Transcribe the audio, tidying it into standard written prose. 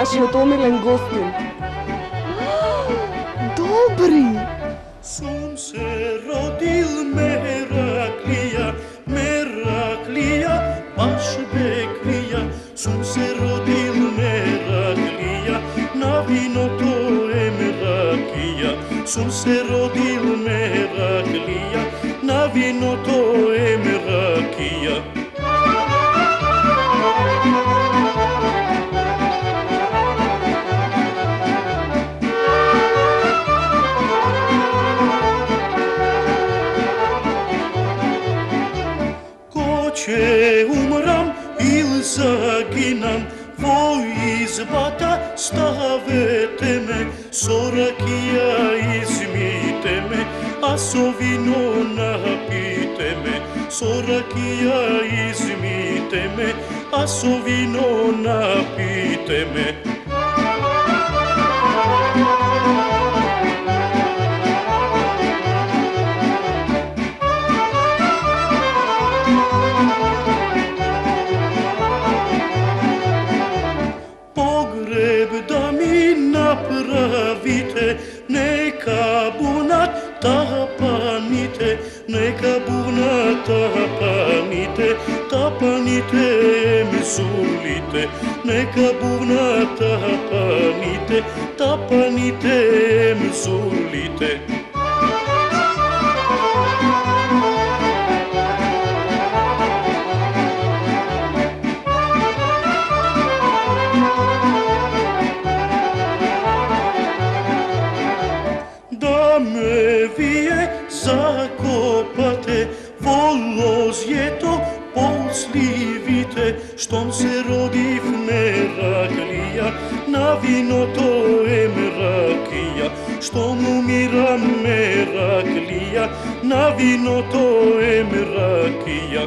нашиот омилен гостин. Добри! Сум се родил Мераклија, Мераклија, баш бекрија. Сум се родил Мераклија, на виното ем ракија. Сум се родил Мераклија, на виното ем ракија. Че умрам или загинам, во избата ставете ме, со ракија измите ме, а со вино напите ме. Со ракија измите ме, а со вино напите ме. Погреб да ми направите, нека бунат тапаните, нека бунат тапаните, тапаните ме зулите, нека бунат тапаните, тапаните ме зулите. Ме вие закопате во лозјето по сливите, штом се родив Мераклија, на виното ем ракија. Штом умирам Мераклија, на виното ем ракија.